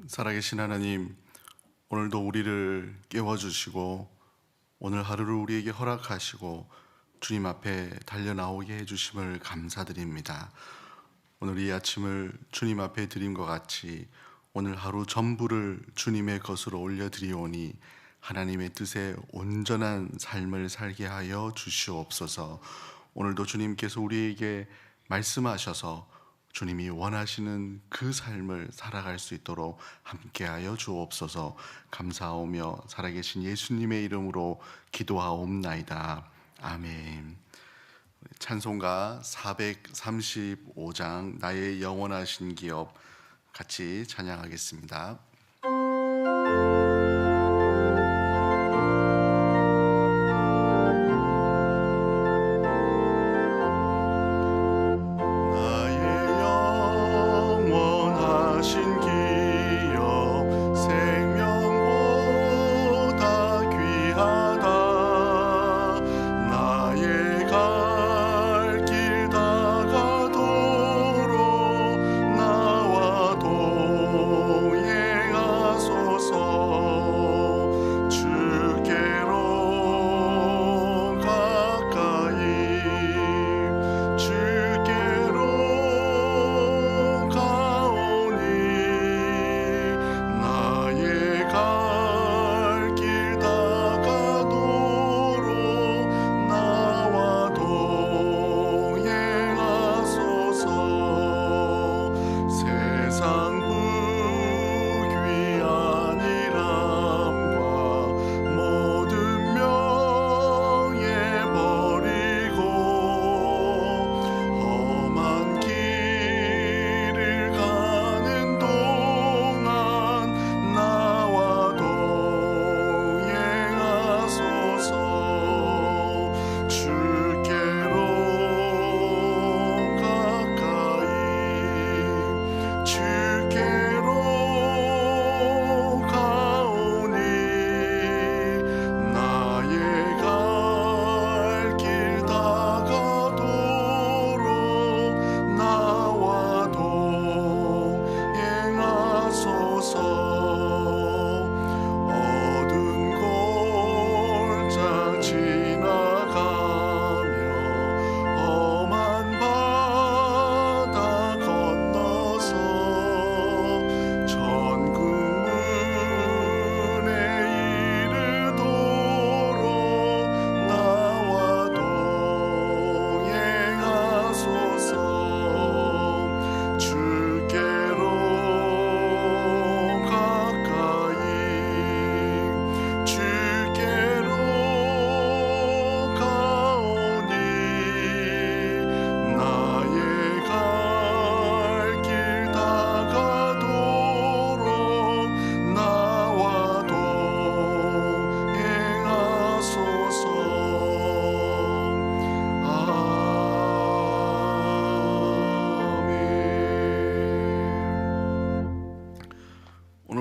살아계신 하나님, 오늘도 우리를 깨워주시고 오늘 하루를 우리에게 허락하시고 주님 앞에 달려나오게 해주심을 감사드립니다. 오늘 이 아침을 주님 앞에 드림과 같이 오늘 하루 전부를 주님의 것으로 올려드리오니 하나님의 뜻에 온전한 삶을 살게 하여 주시옵소서. 오늘도 주님께서 우리에게 말씀하셔서 주님이 원하시는 그 삶을 살아갈 수 있도록 함께하여 주옵소서. 감사하오며 살아계신 예수님의 이름으로 기도하옵나이다. 아멘. 찬송가 435장 나의 영원하신 기업 같이 찬양하겠습니다.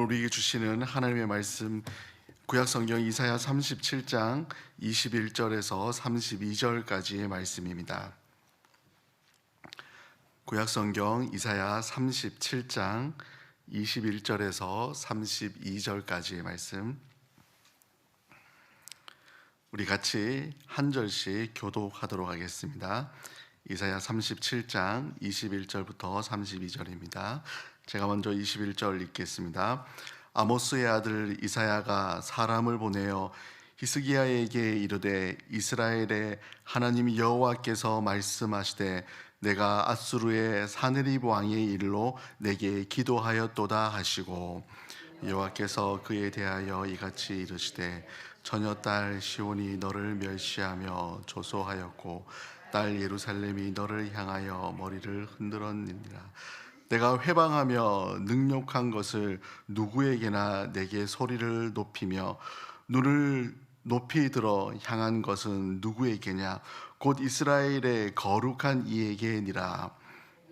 우리에게 주시는 하나님의 말씀, 구약성경 이사야 37장 21절에서 32절까지의 말씀입니다. 구약성경 이사야 37장 21절에서 32절까지의 말씀, 우리 같이 한 절씩 교독하도록 하겠습니다. 이사야 37장 21절부터 32절입니다. 제가 먼저 21절 읽겠습니다. 아모스의 아들 이사야가 사람을 보내어 히스기야에게 이르되 이스라엘의 하나님 여호와께서 말씀하시되 내가 앗수르의 사느립 왕의 일로 내게 기도하였도다 하시고 여호와께서 그에 대하여 이같이 이르시되 처녀딸 시온이 너를 멸시하며 조소하였고 딸 예루살렘이 너를 향하여 머리를 흔들었느니라. 내가 회방하며 능욕한 것을 누구에게나 내게 소리를 높이며 눈을 높이 들어 향한 것은 누구에게냐? 곧 이스라엘의 거룩한 이에게니라.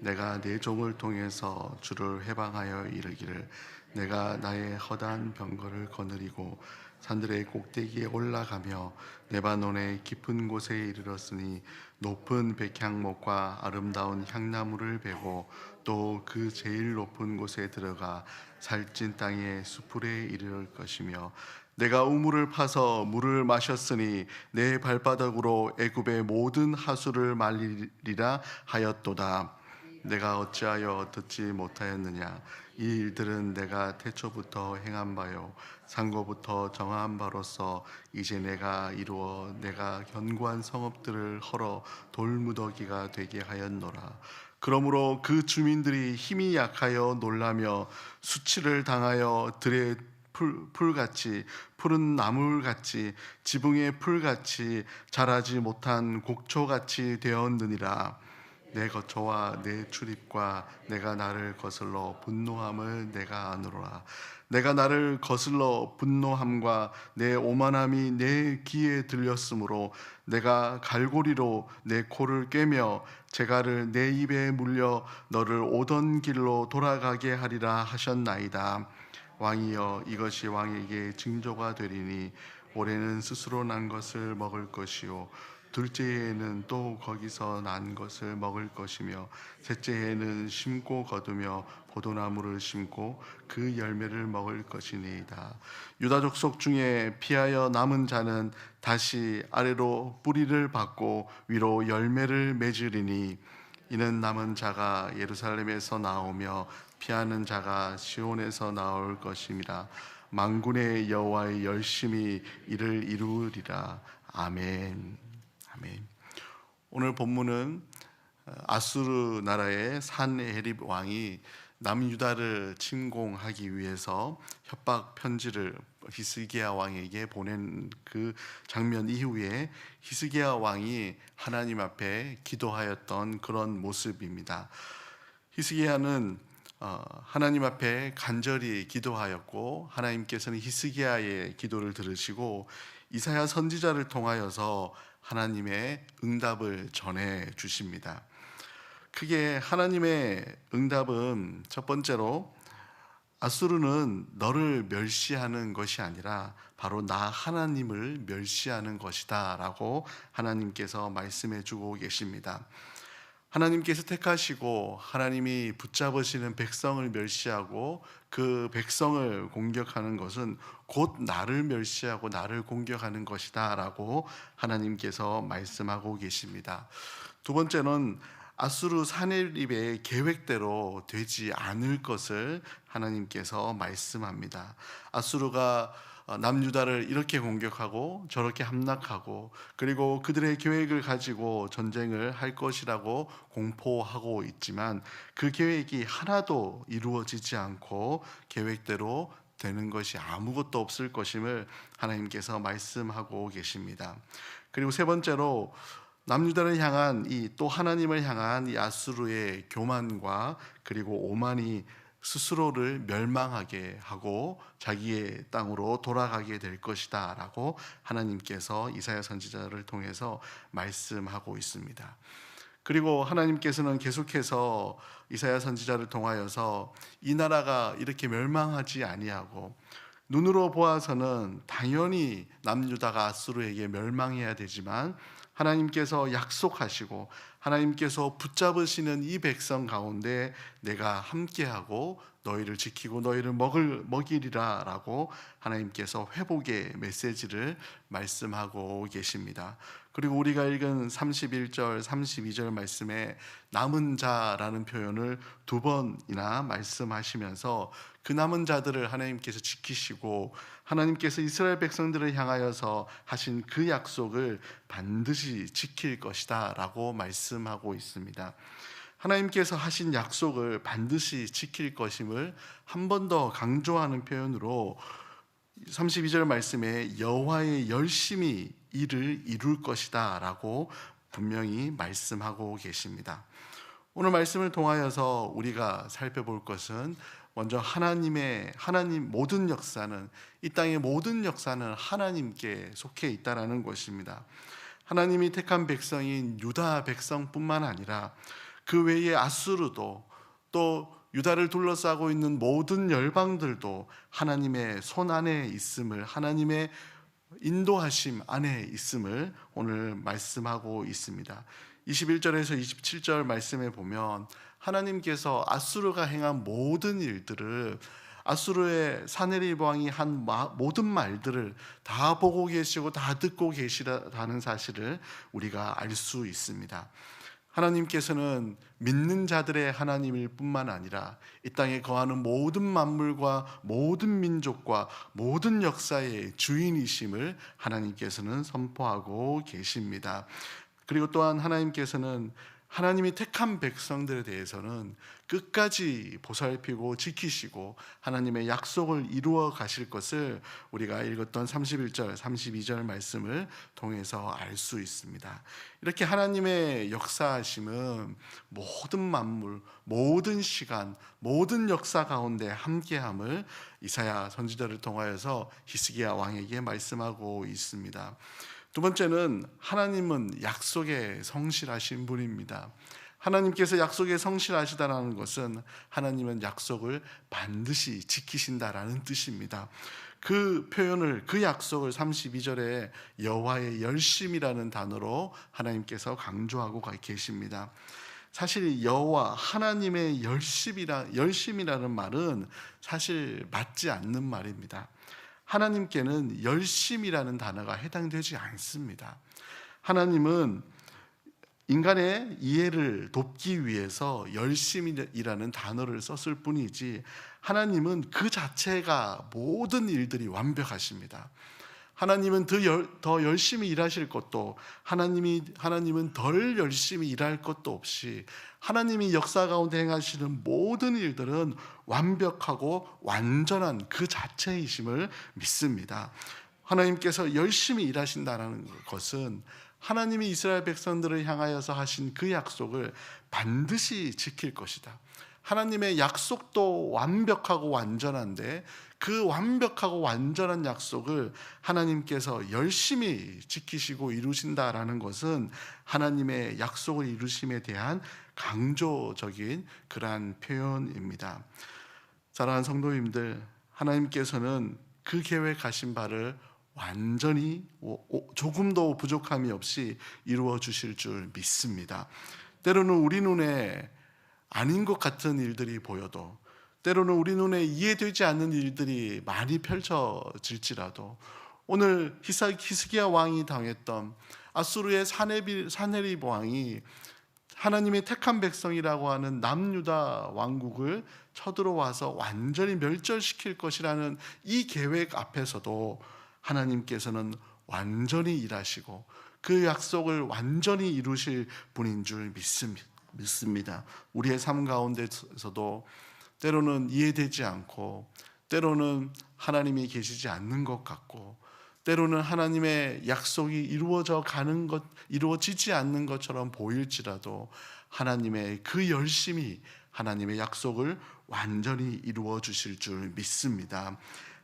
내가 내 종을 통해서 주를 회방하여 이르기를 내가 나의 허다한 병거를 거느리고 산들의 꼭대기에 올라가며 레바논의 깊은 곳에 이르렀으니 높은 백향목과 아름다운 향나무를 베고 또 그 제일 높은 곳에 들어가 살찐 땅의 수풀에 이르를 것이며 내가 우물을 파서 물을 마셨으니 내 발바닥으로 애굽의 모든 하수를 말리리라 하였도다. 내가 어찌하여 듣지 못하였느냐? 이 일들은 내가 태초부터 행한 바요 상고부터 정한 바로서 이제 내가 이루어 내가 견고한 성읍들을 헐어 돌무더기가 되게 하였노라. 그러므로 그 주민들이 힘이 약하여 놀라며 수치를 당하여 들의 풀같이 푸른 나물같이 지붕의 풀같이 자라지 못한 곡초같이 되었느니라. 내 거처와 내 출입과 내가 나를 거슬러 분노함을 내가 아노라. 내가 나를 거슬러 분노함과 내 오만함이 내 귀에 들렸으므로 내가 갈고리로 내 코를 꿰며 재갈을 내 입에 물려 너를 오던 길로 돌아가게 하리라 하셨나이다. 왕이여, 이것이 왕에게 징조가 되리니 올해는 스스로 난 것을 먹을 것이요 둘째 해에는 또 거기서 난 것을 먹을 것이며 셋째 해에는 심고 거두며 포도나무를 심고 그 열매를 먹을 것이니이다. 유다 족속 중에 피하여 남은 자는 다시 아래로 뿌리를 받고 위로 열매를 맺으리니 이는 남은 자가 예루살렘에서 나오며 피하는 자가 시온에서 나올 것임이라. 만군의 여호와의 열심히 이를 이루리라. 아멘. 아멘. 오늘 본문은 아수르 나라의 산헤립 왕이 남유다를 침공하기 위해서 협박 편지를 히스기야 왕에게 보낸 그 장면 이후에 히스기야 왕이 하나님 앞에 기도하였던 그런 모습입니다. 히스기야는 하나님 앞에 간절히 기도하였고 하나님께서는 히스기야의 기도를 들으시고 이사야 선지자를 통하여서 하나님의 응답을 전해 주십니다. 크게 하나님의 응답은 첫 번째로 아수르는 너를 멸시하는 것이 아니라 바로 나 하나님을 멸시하는 것이다 라고 하나님께서 말씀해 주고 계십니다. 하나님께서 택하시고 하나님이 붙잡으시는 백성을 멸시하고 그 백성을 공격하는 것은 곧 나를 멸시하고 나를 공격하는 것이다 라고 하나님께서 말씀하고 계십니다. 두 번째는 아수르 산헤립의 계획대로 되지 않을 것을 하나님께서 말씀합니다. 아수르가 남유다를 이렇게 공격하고 저렇게 함락하고 그리고 그들의 계획을 가지고 전쟁을 할 것이라고 공포하고 있지만 그 계획이 하나도 이루어지지 않고 계획대로 되는 것이 아무것도 없을 것임을 하나님께서 말씀하고 계십니다. 그리고 세 번째로 남유다를 향한 또 하나님을 향한 이 아수르의 교만과 그리고 오만이 스스로를 멸망하게 하고 자기의 땅으로 돌아가게 될 것이다 라고 하나님께서 이사야 선지자를 통해서 말씀하고 있습니다. 그리고 하나님께서는 계속해서 이사야 선지자를 통하여서 이 나라가 이렇게 멸망하지 아니하고 눈으로 보아서는 당연히 남유다가 아수르에게 멸망해야 되지만 하나님께서 약속하시고 하나님께서 붙잡으시는 이 백성 가운데 내가 함께하고 너희를 지키고 너희를 먹이리라 라고 하나님께서 회복의 메시지를 말씀하고 계십니다. 그리고 우리가 읽은 31절 32절 말씀에 남은 자라는 표현을 두 번이나 말씀하시면서 그 남은 자들을 하나님께서 지키시고 하나님께서 이스라엘 백성들을 향하여서 하신 그 약속을 반드시 지킬 것이다 라고 말씀하고 있습니다. 하나님께서 하신 약속을 반드시 지킬 것임을 한 번 더 강조하는 표현으로 32절 말씀에 여호와의 열심히 이를 이룰 것이다 라고 분명히 말씀하고 계십니다. 오늘 말씀을 통하여서 우리가 살펴볼 것은 먼저 하나님 모든 역사는 이 땅의 모든 역사는 하나님께 속해 있다라는 것입니다. 하나님이 택한 백성인 유다 백성뿐만 아니라 그 외에 아수르도 또 유다를 둘러싸고 있는 모든 열방들도 하나님의 손 안에 있음을 하나님의 인도하심 안에 있음을 오늘 말씀하고 있습니다. 21절에서 27절 말씀에 보면 하나님께서 아수르가 행한 모든 일들을, 아수르의 사네립 왕이 한 모든 말들을 다 보고 계시고 다 듣고 계시다는 사실을 우리가 알 수 있습니다. 하나님께서는 믿는 자들의 하나님일 뿐만 아니라 이 땅에 거하는 모든 만물과 모든 민족과 모든 역사의 주인이심을 하나님께서는 선포하고 계십니다. 그리고 또한 하나님께서는 하나님이 택한 백성들에 대해서는 끝까지 보살피고 지키시고 하나님의 약속을 이루어 가실 것을 우리가 읽었던 31절, 32절 말씀을 통해서 알 수 있습니다. 이렇게 하나님의 역사하심은 모든 만물, 모든 시간, 모든 역사 가운데 함께함을 이사야 선지자를 통하여서 히스기야 왕에게 말씀하고 있습니다. 두 번째는 하나님은 약속에 성실하신 분입니다. 하나님께서 약속에 성실하시다라는 것은 하나님은 약속을 반드시 지키신다라는 뜻입니다. 그 표현을, 그 약속을 32절에 여호와의 열심이라는 단어로 하나님께서 강조하고 계십니다. 사실 여호와 하나님의 열심이라는 말은 사실 맞지 않는 말입니다. 하나님께는 열심이라는 단어가 해당되지 않습니다. 하나님은 인간의 이해를 돕기 위해서 열심이라는 단어를 썼을 뿐이지 하나님은 그 자체가 모든 일들이 완벽하십니다. 하나님은 더 열심히 일하실 것도, 하나님은 덜 열심히 일할 것도 없이 하나님이 역사 가운데 행하시는 모든 일들은 완벽하고 완전한 그 자체이심을 믿습니다. 하나님께서 열심히 일하신다는 것은 하나님이 이스라엘 백성들을 향하여서 하신 그 약속을 반드시 지킬 것이다. 하나님의 약속도 완벽하고 완전한데 그 완벽하고 완전한 약속을 하나님께서 열심히 지키시고 이루신다라는 것은 하나님의 약속을 이루심에 대한 강조적인 그러한 표현입니다. 사랑하는 성도님들, 하나님께서는 그 계획하신 바를 완전히 조금도 부족함이 없이 이루어 주실 줄 믿습니다. 때로는 우리 눈에 아닌 것 같은 일들이 보여도, 때로는 우리 눈에 이해되지 않는 일들이 많이 펼쳐질지라도, 오늘 히스기야 왕이 당했던 아수르의 사네립 왕이 하나님의 택한 백성이라고 하는 남유다 왕국을 쳐들어와서 완전히 멸절시킬 것이라는 이 계획 앞에서도 하나님께서는 완전히 일하시고 그 약속을 완전히 이루실 분인 줄 믿습니다. 우리의 삶 가운데서도 때로는 이해되지 않고, 때로는 하나님이 계시지 않는 것 같고, 때로는 하나님의 약속이 이루어지지 않는 것처럼 보일지라도 하나님의 그 열심이 하나님의 약속을 완전히 이루어 주실 줄 믿습니다.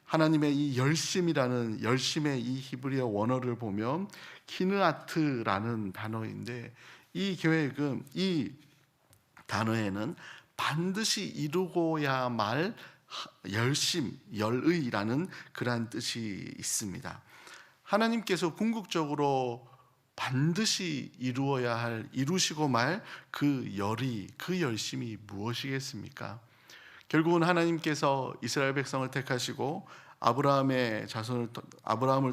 하나님의 이 열심이라는, 열심의 이 히브리어 원어를 보면 키느아트라는 단어인데, 이 계획은, 이 단어에는 반드시 이루고야 말 열의라는 그러한 뜻이 있습니다. 하나님께서 궁극적으로 반드시 이루시고 말 그 그 열심이 무엇이겠습니까? 결국은 하나님께서 이스라엘 백성을 택하시고 아브라함을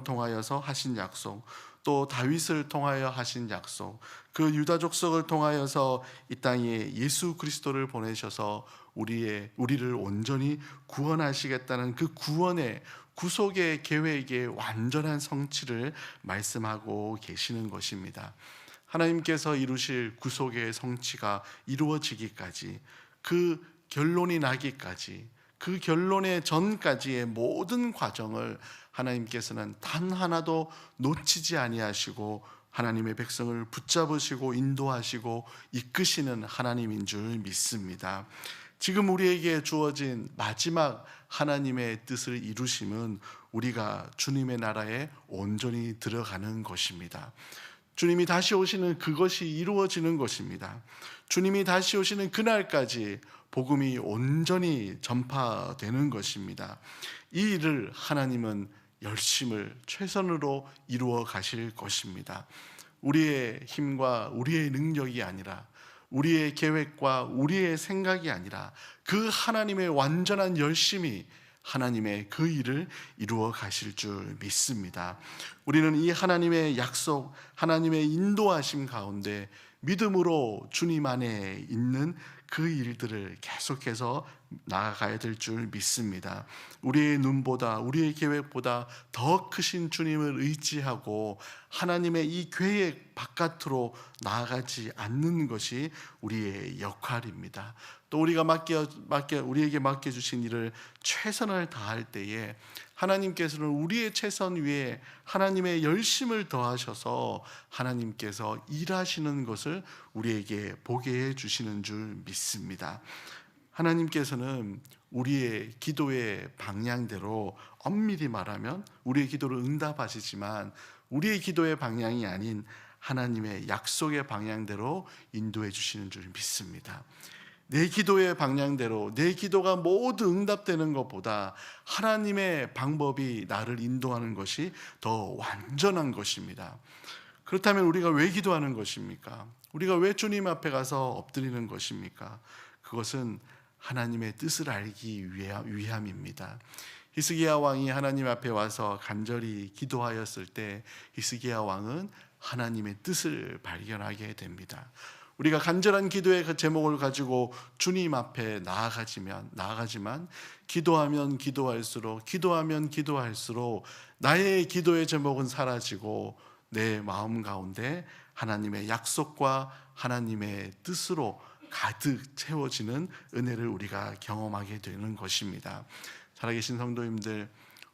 통하여서 하신 약속, 또 다윗을 통하여 하신 약속, 그 유다 족속을 통하여서 이 땅에 예수 그리스도를 보내셔서 우리를 온전히 구원하시겠다는 그 구속의 계획의 완전한 성취를 말씀하고 계시는 것입니다. 하나님께서 이루실 구속의 성취가 이루어지기까지, 그 결론이 나기까지, 그 결론의 전까지의 모든 과정을 하나님께서는 단 하나도 놓치지 아니하시고 하나님의 백성을 붙잡으시고 인도하시고 이끄시는 하나님인 줄 믿습니다. 지금 우리에게 주어진 마지막 하나님의 뜻을 이루심은 우리가 주님의 나라에 온전히 들어가는 것입니다. 주님이 다시 오시는 그것이 이루어지는 것입니다. 주님이 다시 오시는 그날까지 복음이 온전히 전파되는 것입니다. 이 일을 하나님은 열심을 최선으로 이루어 가실 것입니다. 우리의 힘과 우리의 능력이 아니라, 우리의 계획과 우리의 생각이 아니라 그 하나님의 완전한 열심이 하나님의 그 일을 이루어 가실 줄 믿습니다. 우리는 이 하나님의 약속, 하나님의 인도하심 가운데 믿음으로 주님 안에 있는 그 일들을 계속해서 나아가야 될 줄 믿습니다. 우리의 눈보다, 우리의 계획보다 더 크신 주님을 의지하고 하나님의 이 계획 바깥으로 나아가지 않는 것이 우리의 역할입니다. 또 우리가 우리에게 맡겨주신 일을 최선을 다할 때에 하나님께서는 우리의 최선 위에 하나님의 열심을 더하셔서 하나님께서 일하시는 것을 우리에게 보게 해주시는 줄 믿습니다. 하나님께서는 우리의 기도의 방향대로, 엄밀히 말하면 우리의 기도를 응답하시지만 우리의 기도의 방향이 아닌 하나님의 약속의 방향대로 인도해 주시는 줄 믿습니다. 내 기도의 방향대로 내 기도가 모두 응답되는 것보다 하나님의 방법이 나를 인도하는 것이 더 완전한 것입니다. 그렇다면 우리가 왜 기도하는 것입니까? 우리가 왜 주님 앞에 가서 엎드리는 것입니까? 그것은 하나님의 뜻을 알기 위함입니다. 히스기야 왕이 하나님 앞에 와서 간절히 기도하였을 때 히스기야 왕은 하나님의 뜻을 발견하게 됩니다. 우리가 간절한 기도의 그 제목을 가지고 주님 앞에 나아가지만 기도하면 기도할수록 나의 기도의 제목은 사라지고 내 마음 가운데 하나님의 약속과 하나님의 뜻으로 가득 채워지는 은혜를 우리가 경험하게 되는 것입니다. 살아계신 성도님들,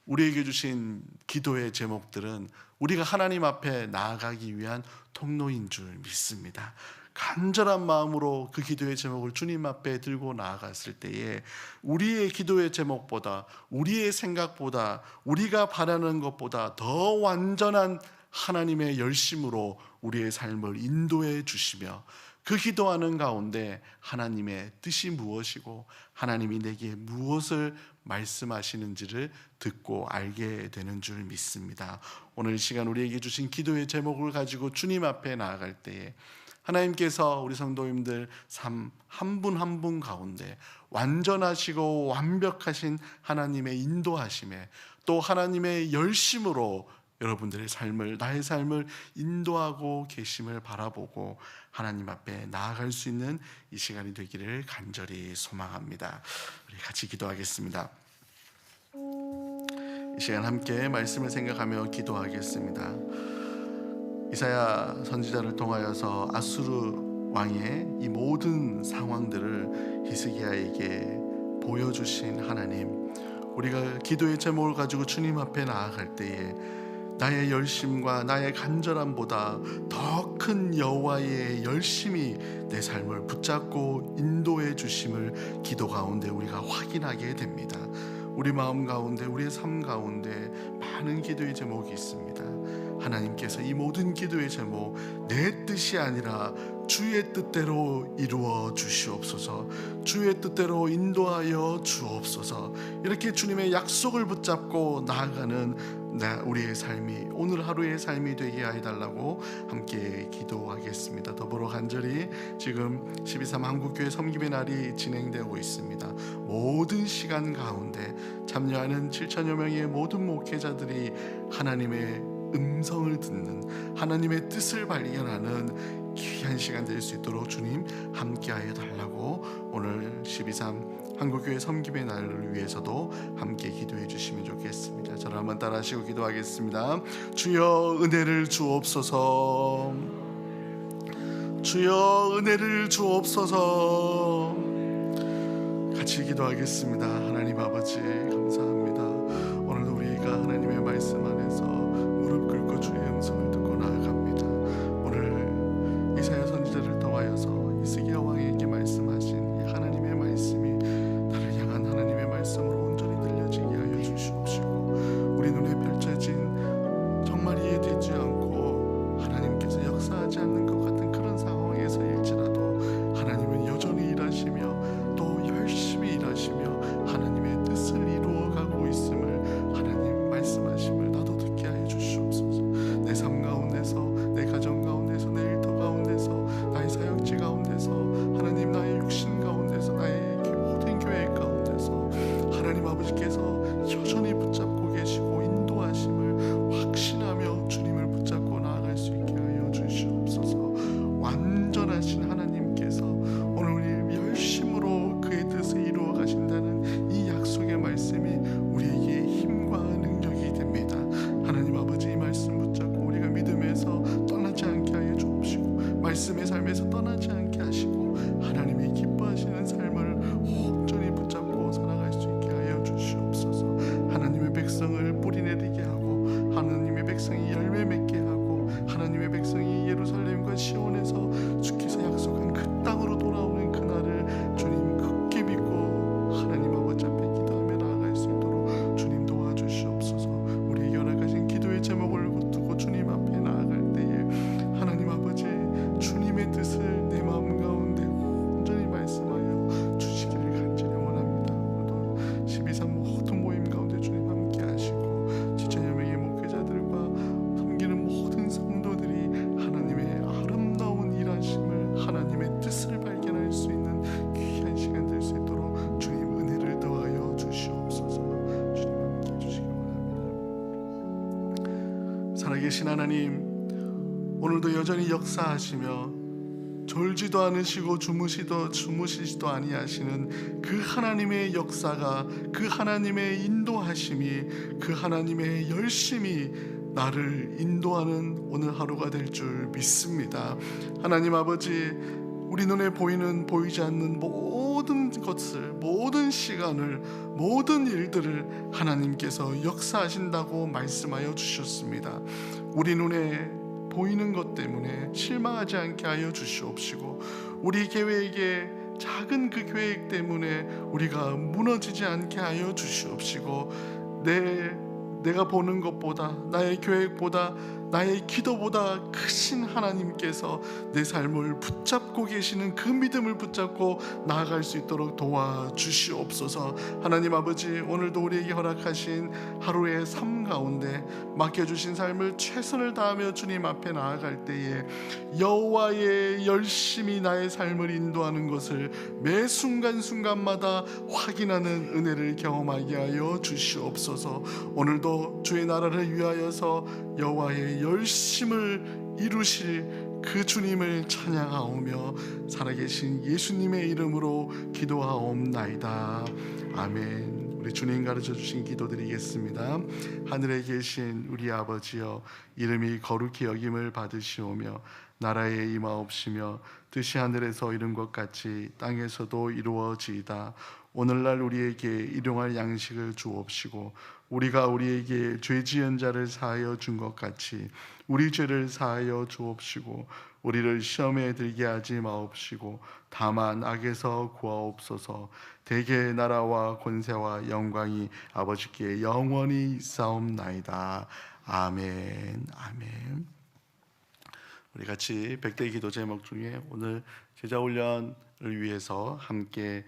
우리에게 주신 기도의 제목들은 우리가 하나님 앞에 나아가기 위한 통로인 줄 믿습니다. 간절한 마음으로 그 기도의 제목을 주님 앞에 들고 나아갔을 때에 우리의 기도의 제목보다, 우리의 생각보다, 우리가 바라는 것보다 더 완전한 하나님의 열심으로 우리의 삶을 인도해 주시며, 그 기도하는 가운데 하나님의 뜻이 무엇이고 하나님이 내게 무엇을 말씀하시는지를 듣고 알게 되는 줄 믿습니다. 오늘 이 시간 우리에게 주신 기도의 제목을 가지고 주님 앞에 나아갈 때에 하나님께서 우리 성도님들 삶 한 분 한 분 가운데 완전하시고 완벽하신 하나님의 인도하심에, 또 하나님의 열심으로 여러분들의 삶을, 나의 삶을 인도하고 계심을 바라보고 하나님 앞에 나아갈 수 있는 이 시간이 되기를 간절히 소망합니다. 우리 같이 기도하겠습니다. 이 시간 함께 말씀을 생각하며 기도하겠습니다. 이사야 선지자를 통하여서 아수르 왕의 이 모든 상황들을 히스기야에게 보여주신 하나님, 우리가 기도의 제목을 가지고 주님 앞에 나아갈 때에 나의 열심과 나의 간절함보다 더 큰 여호와의 열심이 내 삶을 붙잡고 인도해 주심을 기도 가운데 우리가 확인하게 됩니다. 우리 마음 가운데, 우리의 삶 가운데 많은 기도의 제목이 있습니다. 하나님께서 이 모든 기도의 제목, 내 뜻이 아니라 주의 뜻대로 이루어 주시옵소서, 주의 뜻대로 인도하여 주옵소서, 이렇게 주님의 약속을 붙잡고 나아가는 우리의 삶이, 오늘 하루의 삶이 되게 해달라고 함께 기도하겠습니다. 더불어 간절히 지금 12.3 한국교회 섬김의 날이 진행되고 있습니다. 모든 시간 가운데 참여하는 7천여 명의 모든 목회자들이 하나님의 음성을 듣는, 하나님의 뜻을 발견하는 귀한 시간 될 수 있도록 주님 함께하여 달라고 오늘 12.3 한국교회 섬김의 날을 위해서도 함께 기도해 주시면 좋겠습니다. 저를 한번 따라하시고 기도하겠습니다. 주여 은혜를 주옵소서, 주여 은혜를 주옵소서. 같이 기도하겠습니다. 하나님 아버지 감사합니다. 오늘도 우리가 하나님의 말씀 안에서 무릎 꿇고 주의 음성을 듣고 나아갑니다. 오늘 이사야 선지자를 통하여서 히스기야 왕에게 말씀하신 이 하나님의 말씀이 나를 향한 하나님의 말씀으로 온전히 들려지게 하여 주시옵시고, 우리 눈에 펼쳐진 정말 이해되지 않고 하나님께서 역사하지 않는 것 같은 그런 상황에서일지라도 하나님은 여전히 일하시며 또 열심히 일하시며 하나님의 뜻을 이루어가고 있음을 하나님 말씀하심을 나도 듣게 하여 주시옵소서. 내 삶 가운데서, 내 가정 가운데 약속의 말씀이 우리에게 힘과 능력이 됩니다. 하나님 아버지, 이 말씀 붙잡고 우리가 믿음에서 떠나지 않게 하여 주옵시고, 말씀의 삶에서 떠나지 않게 하시고, 하나님이 기뻐하시는 삶을 온전히 붙잡고 살아갈 수 있게 하여 주시옵소서. 하나님의 백성을 뿌리내리게 하고, 하나님의 백성이 열매 맺게 하고, 하나님의 백성이 예루살렘과 시온에서 주께서 약속한 그 땅으로 돌아오는 그날을 주님 굳게 믿고 하나님 아버지 앞에 기도하며 나아갈 수 있도록 주님 도와주시옵소서. 우리에게 허락하신 기도의 제목을 두고 주님 앞에 나아갈 때에 하나님 아버지, 주님의 뜻을 내 마음 가운데 온전히 말씀하여 주시기를 간절히 원합니다. 오늘도 12.3 모든 모임 가운데 주님 함께 하시고, 7천여 명의 목회자들과 섬기는 모든 성도들이 하나님의 아름다운 일하심을, 하나님의 뜻을 발견할 수 있는 귀한 시간 될 수 있도록 주님 은혜를 더하여 주시옵소서. 주님 함께 해주시기 원합니다. 살아계신 하나님, 오늘도 여전히 역사하시며 졸지도 않으시고 주무시지도 아니하시는 그 하나님의 역사가, 그 하나님의 인도하심이, 그 하나님의 열심이 나를 인도하는 오늘 하루가 될 줄 믿습니다. 하나님 아버지, 우리 눈에 보이는 보이지 않는 모든 것을, 모든 시간을, 모든 일들을 하나님께서 역사하신다고 말씀하여 주셨습니다. 우리 눈에 보이는 것 때문에 실망하지 않게 하여 주시옵시고, 우리 계획에 작은 그 계획 때문에 우리가 무너지지 않게 하여 주시옵시고, 내가 보는 것보다, 나의 계획보다, 나의 기도보다 크신 하나님께서 내 삶을 붙잡고 계시는 그 믿음을 붙잡고 나아갈 수 있도록 도와주시옵소서. 하나님 아버지, 오늘도 우리에게 허락하신 하루의 삶 가운데 맡겨주신 삶을 최선을 다하며 주님 앞에 나아갈 때에 여호와의 열심히 나의 삶을 인도하는 것을 매 순간순간마다 확인하는 은혜를 경험하게 하여 주시옵소서. 오늘도 주의 나라를 위하여서 여호와의 열심을 이루실 그 주님을 찬양하오며 살아계신 예수님의 이름으로 기도하옵나이다. 아멘. 우리 주님 가르쳐 주신 기도 드리겠습니다. 하늘에 계신 우리 아버지여, 이름이 거룩히 여김을 받으시오며 나라에 임하옵시며 뜻이 하늘에서 이룬 것 같이 땅에서도 이루어지이다. 오늘날 우리에게 일용할 양식을 주옵시고, 우리가 우리에게 죄 지은 자를 사하여 준 것 같이 우리 죄를 사하여 주옵시고, 우리를 시험에 들게 하지 마옵시고 다만 악에서 구하옵소서. 대개 나라와 권세와 영광이 아버지께 영원히 있사옵나이다. 아멘. 아멘. 우리 같이 백대 기도 제목 중에 오늘 제자훈련을 위해서 함께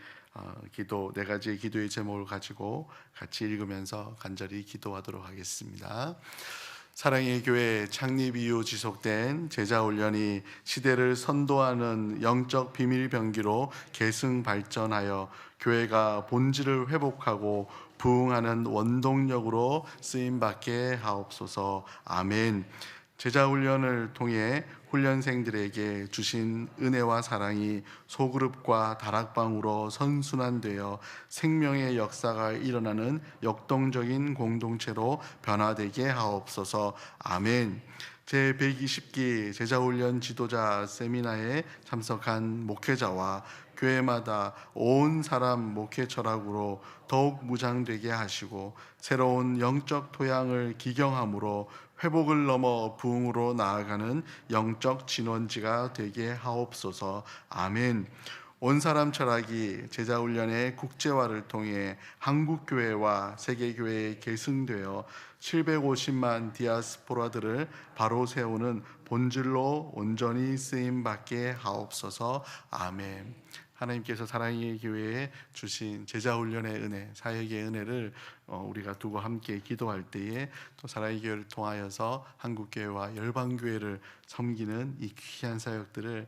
기도, 네 가지의 기도의 제목을 가지고 같이 읽으면서 간절히 기도하도록 하겠습니다. 사랑의 교회 창립 이후 지속된 제자훈련이 시대를 선도하는 영적 비밀병기로 계승 발전하여 교회가 본질을 회복하고 부흥하는 원동력으로 쓰임받게 하옵소서. 아멘. 제자훈련을 통해 훈련생들에게 주신 은혜와 사랑이 소그룹과 다락방으로 선순환되어 생명의 역사가 일어나는 역동적인 공동체로 변화되게 하옵소서. 아멘. 제120기 제자훈련 지도자 세미나에 참석한 목회자와 교회마다 온 사람 목회 철학으로 더욱 무장되게 하시고 새로운 영적 토양을 기경함으로 회복을 넘어 부흥으로 나아가는 영적 진원지가 되게 하옵소서. 아멘. 온 사람 철학이 제자훈련의 국제화를 통해 한국교회와 세계교회에 계승되어 750만 디아스포라들을 바로 세우는 본질로 온전히 쓰임받게 하옵소서. 아멘. 하나님께서 사랑의 교회에 주신 제자훈련의 은혜, 사역의 은혜를 우리가 두고 함께 기도할 때에 또 사랑의 교회를 통하여서 한국교회와 열방교회를 섬기는 이 귀한 사역들을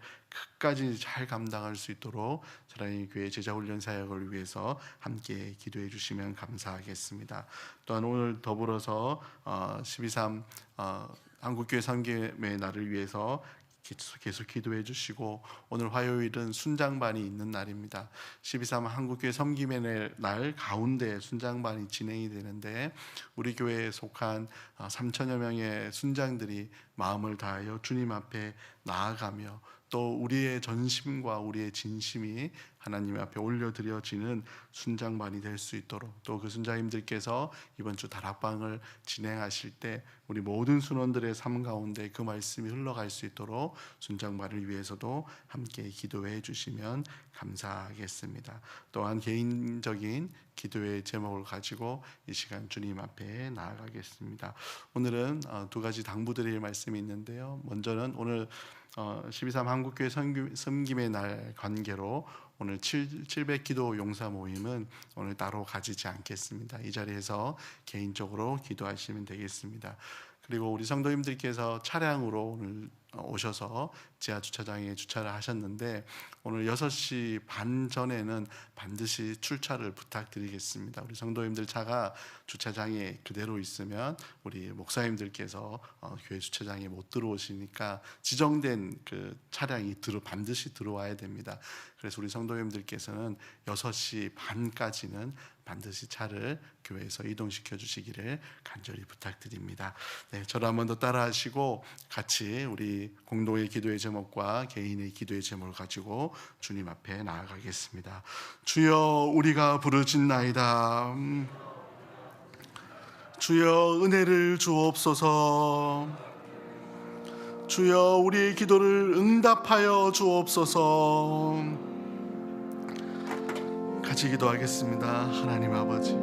끝까지 잘 감당할 수 있도록 사랑의 교회 제자훈련 사역을 위해서 함께 기도해 주시면 감사하겠습니다. 또한 오늘 더불어서 12.3 한국교회 선교의 날을 위해서 계속 기도해 주시고, 오늘 화요일은 순장반이 있는 날입니다. 12.3 한국교회 섬김의 날 가운데 순장반이 진행이 되는데, 우리 교회에 속한 3천여 명의 순장들이 마음을 다하여 주님 앞에 나아가며 또 우리의 전심과 우리의 진심이 하나님 앞에 올려드려지는 순장반이 될 수 있도록, 또 그 순장님들께서 이번 주 다락방을 진행하실 때 우리 모든 순원들의 삶 가운데 그 말씀이 흘러갈 수 있도록 순장반을 위해서도 함께 기도해 주시면 감사하겠습니다. 또한 개인적인 기도의 제목을 가지고 이 시간 주님 앞에 나아가겠습니다. 오늘은 두 가지 당부드릴 말씀이 있는데요. 먼저는 오늘 12.3 한국교회 섬김의 날 관계로 오늘 700 기도 용사 모임은 오늘 따로 가지지 않겠습니다. 이 자리에서 개인적으로 기도하시면 되겠습니다. 그리고 우리 성도님들께서 차량으로 오늘 오셔서 지하 주차장에 주차를 하셨는데, 오늘 6시 반 전에는 반드시 출차를 부탁드리겠습니다. 우리 성도님들 차가 주차장에 그대로 있으면 우리 목사님들께서 교회 주차장에 못 들어오시니까 지정된 그 차량이 반드시 들어와야 됩니다. 그래서 우리 성도님들께서는 6시 반까지는 반드시 차를 교회에서 이동시켜 주시기를 간절히 부탁드립니다. 네, 저를 한 번 더 따라 하시고 같이 우리 공동의 기도의 제목과 개인의 기도의 제목을 가지고 주님 앞에 나아가겠습니다. 주여, 우리가 부르짖나이다. 주여, 은혜를 주옵소서. 주여, 우리의 기도를 응답하여 주옵소서. 같이 기도하겠습니다. 하나님 아버지,